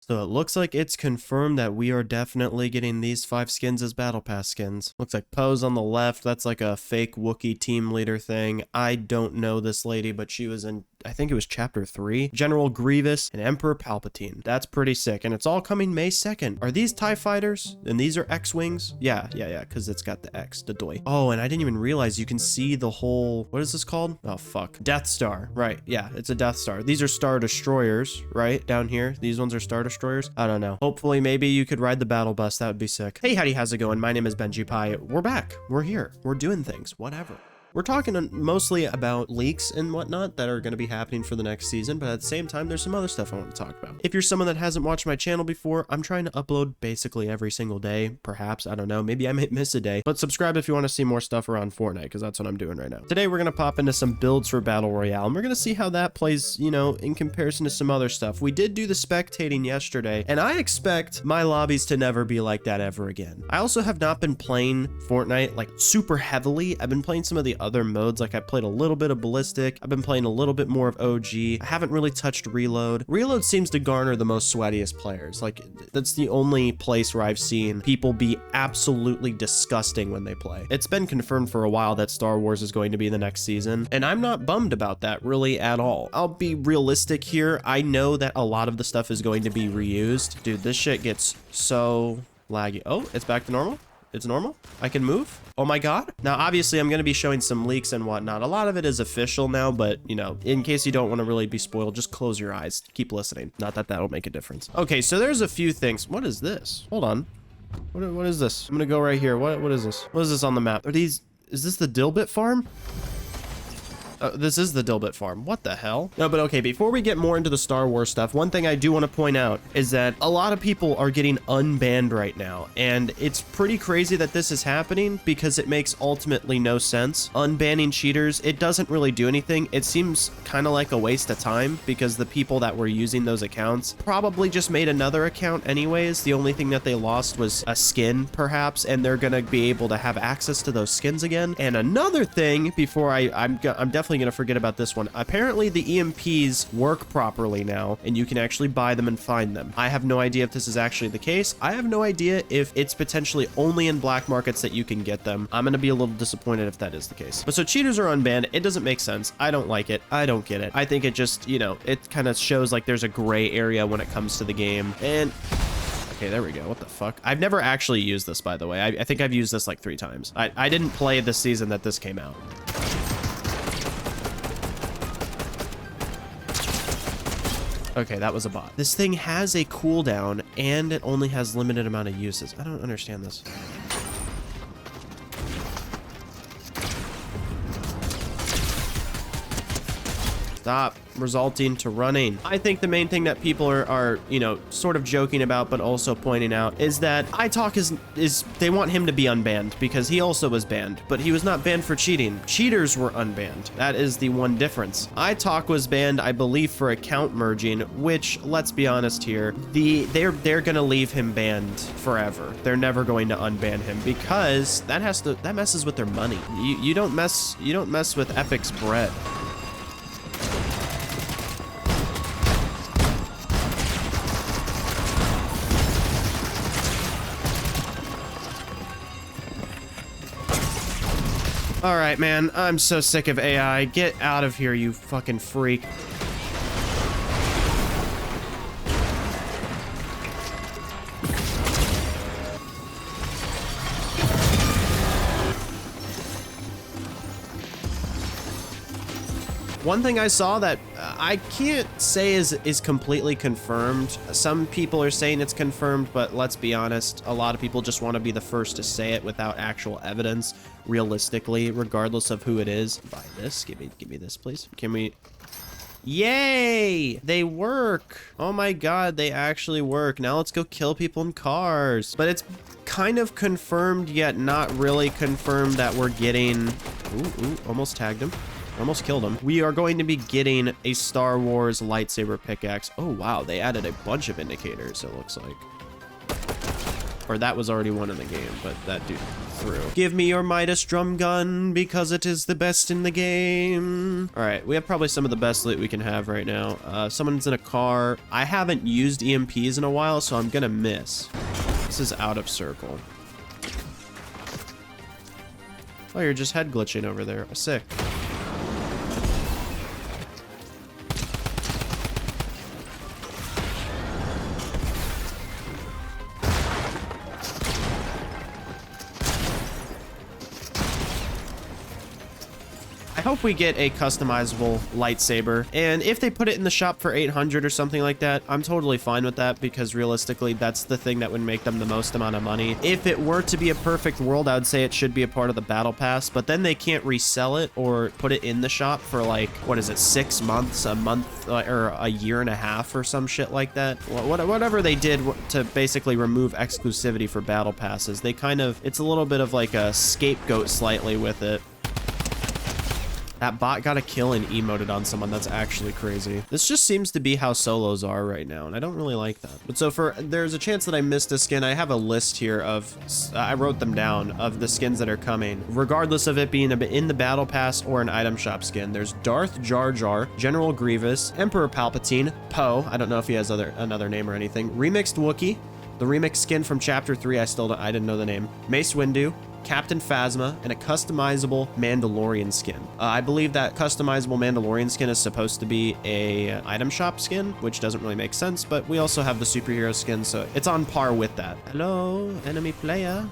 So it looks like it's confirmed that we are definitely getting these 5 skins as battle pass skins. Looks like Poe's on the left. That's like a fake Wookiee team leader thing. I don't know this lady, but she was in, I think it was chapter 3. General Grievous and Emperor Palpatine. That's pretty sick. And it's all coming May 2nd. Are these TIE fighters? And these are X-Wings? Yeah, because it's got the X, the doy. Oh, and I didn't even realize you can see the whole, what is this called? Oh, fuck. Death Star. Right, yeah, it's a Death Star. These are Star Destroyers, right? Down here. These ones are Star Destroyers. I don't know. Hopefully, maybe you could ride the battle bus. That would be sick. Hey, howdy, how's it going? My name is Bennjipie. We're back. We're here. We're doing things. Whatever. We're talking mostly about leaks and whatnot that are going to be happening for the next season, but at the same time, there's some other stuff I want to talk about. If you're someone that hasn't watched my channel before, I'm trying to upload basically every single day, perhaps, I don't know, maybe I might miss a day, but subscribe if you want to see more stuff around Fortnite, because that's what I'm doing right now. Today, we're going to pop into some builds for Battle Royale, and we're going to see how that plays, you know, in comparison to some other stuff. We did do the spectating yesterday, and I expect my lobbies to never be like that ever again. I also have not been playing Fortnite, like, super heavily. I've been playing some of the other modes, like I played a little bit of Ballistic. I've been playing a little bit more of OG. I haven't really touched Reload. Reload seems to garner the most sweatiest players. Like, that's the only place where I've seen people be absolutely disgusting when they play. It's been confirmed for a while that Star Wars is going to be the next season, and I'm not bummed about that really at all. I'll be realistic here. I know that a lot of the stuff is going to be reused. Dude, this shit gets so laggy. Oh, it's back to normal? It's normal? I can move? Oh my god. Now, obviously, I'm going to be showing some leaks and whatnot. A lot of it is official now, but, you know, in case you don't want to really be spoiled, just close your eyes. Keep listening. Not that that'll make a difference. Okay, so there's a few things. What is this? Hold on. What is this? I'm going to go right here. What is this? What is this on the map? Are these... Is this the Dilbit farm? This is the Dilbit farm. What the hell? No, but okay, before we get more into the Star Wars stuff, one thing I do want to point out is that a lot of people are getting unbanned right now, and it's pretty crazy that this is happening because it makes ultimately no sense. Unbanning cheaters, it doesn't really do anything. It seems kind of like a waste of time because the people that were using those accounts probably just made another account anyways. The only thing that they lost was a skin, perhaps, and they're gonna be able to have access to those skins again. And another thing, before I'm definitely gonna forget about this one. Apparently the EMPs work properly now, and you can actually buy them and find them. I have no idea if this is actually the case. I have no idea if it's potentially only in black markets that you can get them. I'm gonna be a little disappointed if that is the case. But so cheaters are unbanned. It doesn't make sense. I don't like it. I don't get it. I think it just, you know, it kind of shows like there's a gray area when it comes to the game. And okay, there we go. What the fuck? I've never actually used this, by the way. I think I've used this like 3 times. I didn't play the season that this came out. Okay, that was a bot. This thing has a cooldown, and it only has limited amount of uses. I don't understand this. Stop resulting to running. I think the main thing that people are, you know, sort of joking about, but also pointing out is that iTalk is they want him to be unbanned because he also was banned, but he was not banned for cheating. Cheaters were unbanned. That is the one difference. iTalk was banned, I believe, for account merging, which, let's be honest here, they're gonna leave him banned forever. They're never going to unban him because that messes with their money. You don't mess with Epic's bread. All right, man, I'm so sick of AI. Get out of here, you fucking freak. One thing I saw that I can't say is completely confirmed. Some people are saying it's confirmed, but let's be honest, a lot of people just want to be the first to say it without actual evidence, realistically, regardless of who it is. Buy this. Give me this, please. Can we... Yay! They work! Oh my god, they actually work. Now let's go kill people in cars. But it's kind of confirmed, yet not really confirmed that we're getting... Ooh, almost tagged him. Almost killed him. We are going to be getting a Star Wars lightsaber pickaxe. Oh, wow. They added a bunch of indicators, it looks like. Or that was already one in the game, but that dude threw. Give me your Midas drum gun because it is the best in the game. All right, we have probably some of the best loot we can have right now. Someone's in a car. I haven't used EMPs in a while, so I'm gonna miss. This is out of circle. Oh, you're just head glitching over there. Sick. I hope we get a customizable lightsaber, and if they put it in the shop for 800 or something like that, I'm totally fine with that, because realistically that's the thing that would make them the most amount of money. If it were to be a perfect world, I would say it should be a part of the battle pass, but then they can't resell it or put it in the shop for like, what is it, 6 months, a month, or a year and a half or some shit like that. Whatever they did to basically remove exclusivity for battle passes, they kind of, it's a little bit of like a scapegoat slightly with it. That bot got a kill and emoted on someone. That's actually crazy. This just seems to be how solos are right now, and I don't really like that. But so there's a chance that I missed a skin. I have a list here of, I wrote them down, of the skins that are coming, regardless of it being in the battle pass or an item shop skin. There's Darth Jar Jar, General Grievous, Emperor Palpatine, Poe, I don't know if he has another name or anything, Remixed Wookiee, the remix skin from Chapter 3, I didn't know the name, Mace Windu, Captain Phasma, and a customizable Mandalorian skin. I believe that customizable Mandalorian skin is supposed to be a item shop skin, which doesn't really make sense, but we also have the superhero skin, so it's on par with that. Hello, enemy player.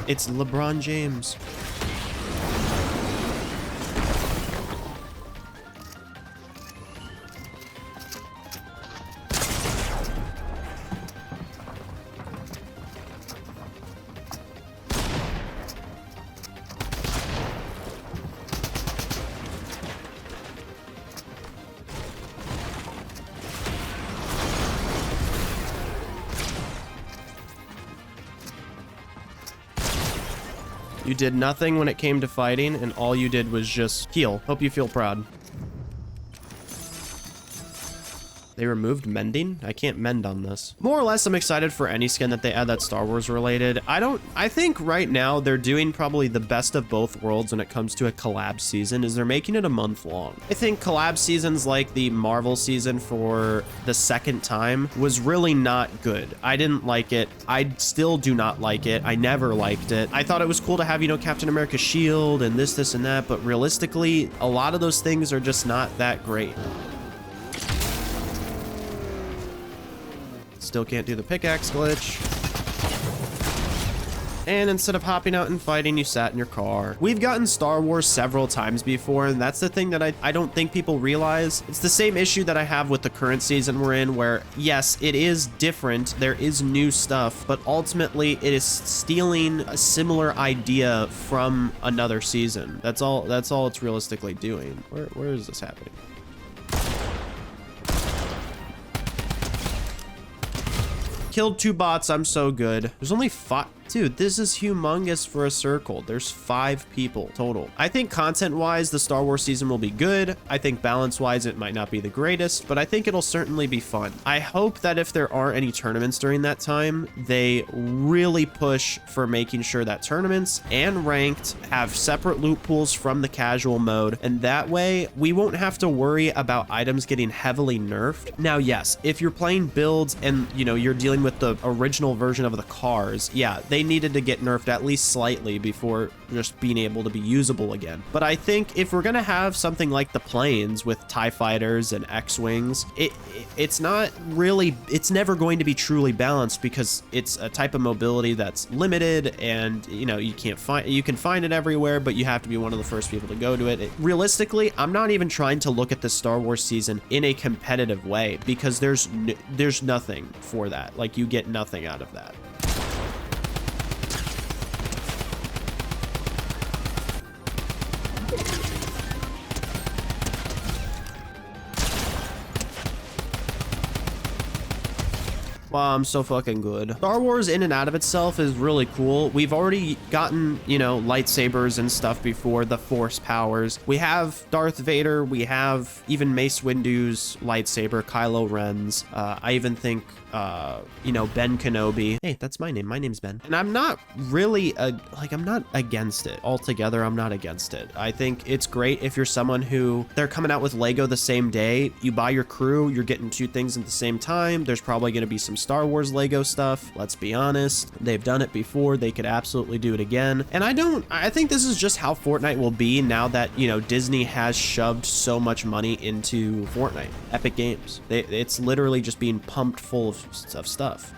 It's LeBron James. You did nothing when it came to fighting, and all you did was just heal. Hope you feel proud. They removed mending? I can't mend on this. More or less, I'm excited for any skin that they add that's Star Wars related. I think right now they're doing probably the best of both worlds when it comes to a collab season, is they're making it a month long. I think collab seasons like the Marvel season for the second time was really not good. I didn't like it. I still do not like it. I never liked it. I thought it was cool to have, you know, Captain America's shield and this and that, but realistically, a lot of those things are just not that great. Still can't do the pickaxe glitch. And instead of hopping out and fighting, you sat in your car. We've gotten Star Wars several times before, and that's the thing that I don't think people realize. It's the same issue that I have with the current season we're in, where yes, it is different, there is new stuff, but ultimately it is stealing a similar idea from another season. That's all it's realistically doing. Where is this happening? Killed 2 bots, I'm so good. There's only 5. Dude, this is humongous for a circle. There's 5 people total. I think content-wise, the Star Wars season will be good. I think balance-wise, it might not be the greatest, but I think it'll certainly be fun. I hope that if there aren't any tournaments during that time, they really push for making sure that tournaments and ranked have separate loot pools from the casual mode, and that way, we won't have to worry about items getting heavily nerfed. Now, yes, if you're playing builds and, you know, you're dealing with the original version of the cars, yeah, they needed to get nerfed at least slightly before just being able to be usable again. But I think if we're gonna have something like the planes with TIE fighters and X-Wings, it's not really, it's never going to be truly balanced, because it's a type of mobility that's limited, and you know, you can find it everywhere, but you have to be one of the first people to go to it. Realistically, I'm not even trying to look at the Star Wars season in a competitive way, because there's nothing for that. Like, you get nothing out of that. Wow, I'm so fucking good. Star Wars in and out of itself is really cool. We've already gotten, you know, lightsabers and stuff before, the Force powers. We have Darth Vader. We have even Mace Windu's lightsaber, Kylo Ren's. I even think, you know, Ben Kenobi. Hey, that's my name. My name's Ben. And I'm not really, I'm not against it. Altogether, I'm not against it. I think it's great if you're someone who, they're coming out with Lego the same day. You buy your crew, you're getting two things at the same time. There's probably going to be some Star Wars Lego stuff. Let's be honest. They've done it before. They could absolutely do it again. And I think this is just how Fortnite will be now that, you know, Disney has shoved so much money into Fortnite. Epic Games. It's literally just being pumped full of stuff.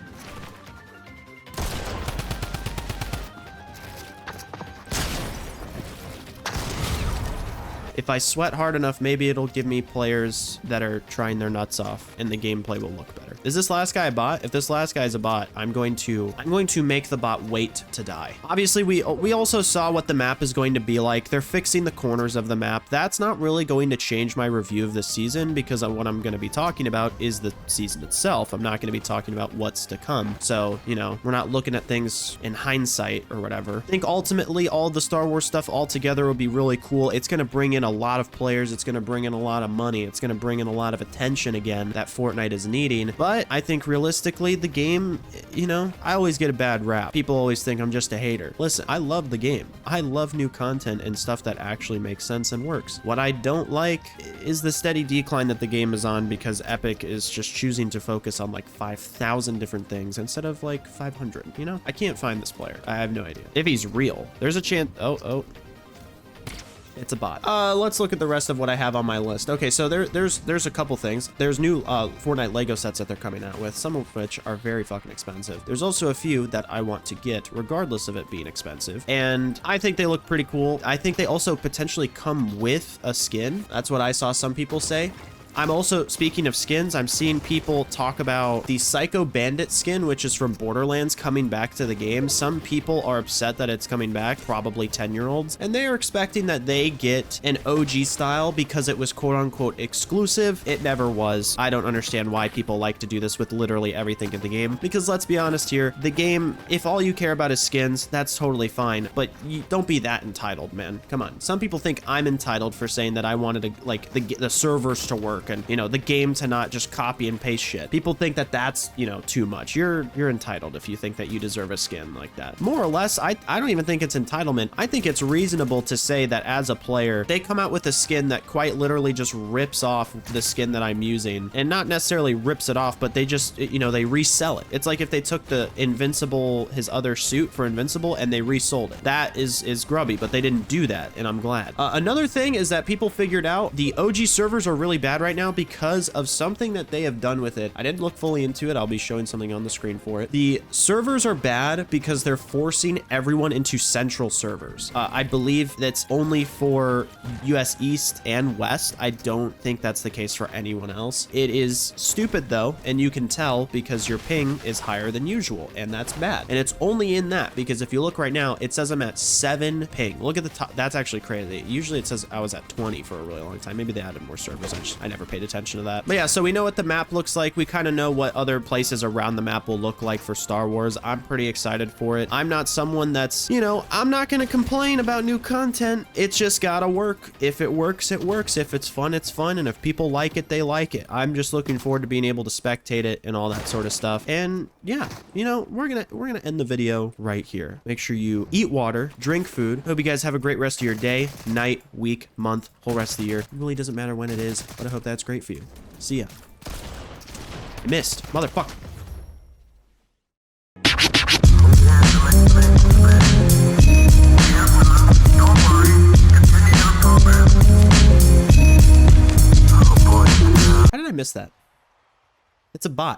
If I sweat hard enough, maybe it'll give me players that are trying their nuts off and the gameplay will look better. Is this last guy a bot? If this last guy is a bot, I'm going to make the bot wait to die. Obviously, we also saw what the map is going to be like. They're fixing the corners of the map. That's not really going to change my review of this season because what I'm going to be talking about is the season itself. I'm not going to be talking about what's to come. So, you know, we're not looking at things in hindsight or whatever. I think ultimately all the Star Wars stuff all together will be really cool. It's going to bring in a lot of players. It's going to bring in a lot of money. It's going to bring in a lot of attention again that Fortnite is needing. But I think realistically, the game, you know, I always get a bad rap. People always think I'm just a hater. Listen, I love the game. I love new content and stuff that actually makes sense and works. What I don't like is the steady decline that the game is on because Epic is just choosing to focus on like 5,000 different things instead of like 500, you know? I can't find this player. I have no idea. If he's real, there's a chance. Oh. It's a bot. Let's look at the rest of what I have on my list. Okay, so there's a couple things. There's new Fortnite Lego sets that they're coming out with, some of which are very fucking expensive. There's also a few that I want to get, regardless of it being expensive. And I think they look pretty cool. I think they also potentially come with a skin. That's what I saw some people say. I'm also, speaking of skins, I'm seeing people talk about the Psycho Bandit skin, which is from Borderlands, coming back to the game. Some people are upset that it's coming back, probably 10-year-olds, and they are expecting that they get an OG style because it was quote-unquote exclusive. It never was. I don't understand why people like to do this with literally everything in the game, because let's be honest here, the game, if all you care about is skins, that's totally fine, but you don't be that entitled, man. Come on. Some people think I'm entitled for saying that I wanted to, like, the servers to work and, you know, the game to not just copy and paste shit. People think that that's, you know, too much. You're entitled if you think that you deserve a skin like that. More or less, I don't even think it's entitlement. I think it's reasonable to say that as a player, they come out with a skin that quite literally just rips off the skin that I'm using, and not necessarily rips it off, but they just, you know, they resell it. It's like if they took the Invincible, his other suit for Invincible, and they resold it. That is grubby, but they didn't do that, and I'm glad. Another thing is that people figured out the OG servers are really bad right now because of something that they have done with it. I didn't look fully into it. I'll be showing something on the screen for it. The servers are bad because they're forcing everyone into central servers. I believe that's only for US East and West. I don't think that's the case for anyone else. It is stupid though, and you can tell because your ping is higher than usual, and that's bad. And it's only in that because if you look right now, it says I'm at 7 ping. Look at the top. That's actually crazy. Usually it says I was at 20 for a really long time. Maybe they added more servers. I never paid attention to that. But yeah, so we know what the map looks like. We kind of know what other places around the map will look like for Star Wars. I'm pretty excited for it. I'm not someone that's, you know, I'm not going to complain about new content. It's just gotta work. If it works, it works. If it's fun, it's fun. And if people like it, they like it. I'm just looking forward to being able to spectate it and all that sort of stuff. And yeah, you know, we're gonna end the video right here. Make sure you eat water, drink food. Hope you guys have a great rest of your day, night, week, month, whole rest of the year. It really doesn't matter when it is, but I hope that's great for you. See ya. I missed. Motherfucker. How did I miss that? It's a bot.